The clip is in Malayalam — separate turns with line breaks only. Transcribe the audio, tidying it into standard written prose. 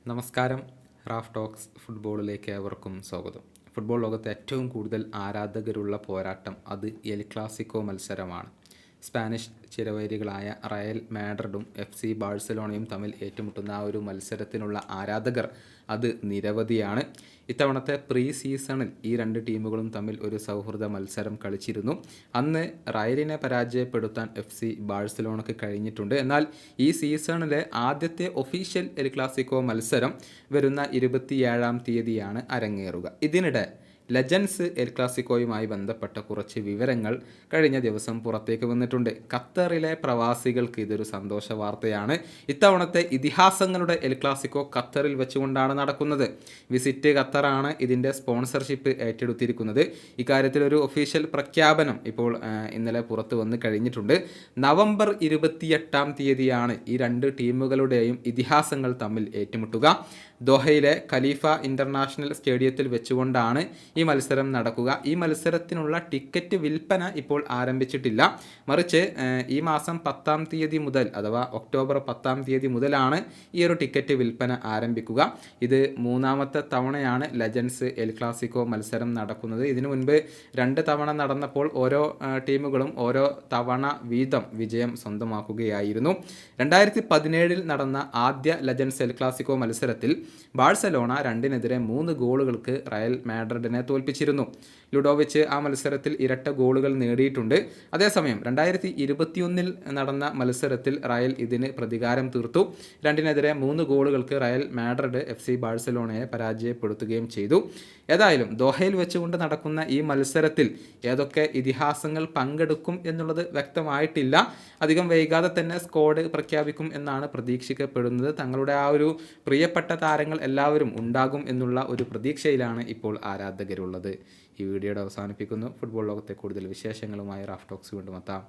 നമസ്കാരം. റാഫ് ടോക്സ് ഫുട്ബോളിലേക്ക് ഏവർക്കും സ്വാഗതം. ഫുട്ബോൾ ലോകത്തെ ഏറ്റവും കൂടുതൽ ആരാധകരുള്ള പോരാട്ടം അത് എൽ ക്ലാസിക്കോ മത്സരമാണ്. സ്പാനിഷ് ചിരവൈരികളായ റയൽ മാഡ്രിഡും FC ബാഴ്സലോണയും തമ്മിൽ ഏറ്റുമുട്ടുന്ന ആ ഒരു മത്സരത്തിനുള്ള ആരാധകർ അത് നിരവധിയാണ്. ഇത്തവണത്തെ പ്രീ സീസണിൽ ഈ രണ്ട് ടീമുകളും തമ്മിൽ ഒരു സൗഹൃദ മത്സരം കളിച്ചിരുന്നു. അന്ന് റയലിനെ പരാജയപ്പെടുത്താൻ FC ബാഴ്സലോണയ്ക്ക് കഴിഞ്ഞിട്ടുണ്ട്. എന്നാൽ ഈ സീസണിലെ ആദ്യത്തെ ഒഫീഷ്യൽ എൽ ക്ലാസിക്കോ മത്സരം വരുന്ന 27-ാം തീയതിയാണ് അരങ്ങേറുക. ഇതിനിടെ ലെജൻസ് എൽ ക്ലാസിക്കോയുമായി ബന്ധപ്പെട്ട കുറച്ച് വിവരങ്ങൾ കഴിഞ്ഞ ദിവസം പുറത്തേക്ക് വന്നിട്ടുണ്ട്. ഖത്തറിലെ പ്രവാസികൾക്ക് ഇതൊരു സന്തോഷ വാർത്തയാണ്. ഇത്തവണത്തെ ഇതിഹാസങ്ങളുടെ എൽ ക്ലാസിക്കോ ഖത്തറിൽ വെച്ചുകൊണ്ടാണ് നടക്കുന്നത്. വിസിറ്റ് ഖത്തറാണ് ഇതിൻ്റെ സ്പോൺസർഷിപ്പ് ഏറ്റെടുത്തിരിക്കുന്നത്. ഇക്കാര്യത്തിൽ ഒരു ഒഫീഷ്യൽ പ്രഖ്യാപനം ഇപ്പോൾ ഇന്നലെ പുറത്തു വന്ന് കഴിഞ്ഞിട്ടുണ്ട്. നവംബർ 28-ാം തീയതിയാണ് ഈ രണ്ട് ടീമുകളുടെയും ഇതിഹാസങ്ങൾ തമ്മിൽ ഏറ്റുമുട്ടുക. ദോഹയിലെ ഖലീഫ ഇൻ്റർനാഷണൽ സ്റ്റേഡിയത്തിൽ വെച്ചുകൊണ്ടാണ് ഈ മത്സരം നടക്കുക. ഈ മത്സരത്തിനുള്ള ടിക്കറ്റ് വിൽപ്പന ഇപ്പോൾ ആരംഭിച്ചിട്ടില്ല. മറിച്ച് ഈ മാസം 10-ാം തീയതി മുതൽ അഥവാ ഒക്ടോബർ 10-ാം തീയതി മുതലാണ് ഈ ഒരു ടിക്കറ്റ് വിൽപ്പന ആരംഭിക്കുക. ഇത് മൂന്നാമത്തെ തവണയാണ് ലെജൻസ് എൽ ക്ലാസിക്കോ മത്സരം നടക്കുന്നത്. ഇതിനു മുൻപ് 2 തവണ നടന്നപ്പോൾ ഓരോ ടീമുകളും ഓരോ തവണ വീതം വിജയം സ്വന്തമാക്കുകയായിരുന്നു. 2017 നടന്ന ആദ്യ ലെജൻസ് എൽ ക്ലാസിക്കോ മത്സരത്തിൽ ബാഴ്സലോണ 2-3 ഗോളുകൾക്ക് റയൽ മാഡ്രിഡിനെ തോൽപ്പിച്ചിരുന്നു. ലുഡോവിച്ച് ആ മത്സരത്തിൽ ഇരട്ട ഗോളുകൾ നേടിയിട്ടുണ്ട്. അതേസമയം 2021 നടന്ന മത്സരത്തിൽ റയൽ ഇതിന് പ്രതികാരം തീർത്തു. 2-3 ഗോളുകൾക്ക് റയൽ മാഡ്രിഡ് FC ബാഴ്സലോണയെ പരാജയപ്പെടുത്തുകയും ചെയ്തു. ഏതായാലും ദോഹയിൽ വെച്ചുകൊണ്ട് നടക്കുന്ന ഈ മത്സരത്തിൽ ഏതൊക്കെ ഇതിഹാസങ്ങൾ പങ്കെടുക്കും എന്നുള്ളത് വ്യക്തമായിട്ടില്ല. അധികം വൈകാതെ തന്നെ സ്ക്വാഡ് പ്രഖ്യാപിക്കും എന്നാണ് പ്രതീക്ഷിക്കപ്പെടുന്നത്. തങ്ങളുടെ ആ ഒരു പ്രിയപ്പെട്ട താരങ്ങൾ എല്ലാവരും ഉണ്ടാകും എന്നുള്ള ഒരു പ്രതീക്ഷയിലാണ് ഇപ്പോൾ ആരാധകരുള്ളത്. ഈ വീഡിയോയുടെ അവസാനിപ്പിക്കുന്നു. ഫുട്ബോൾ ലോകത്തെ കൂടുതൽ വിശേഷങ്ങളുമായി റാഫ് ടോക്സ് വീണ്ടും എത്താം.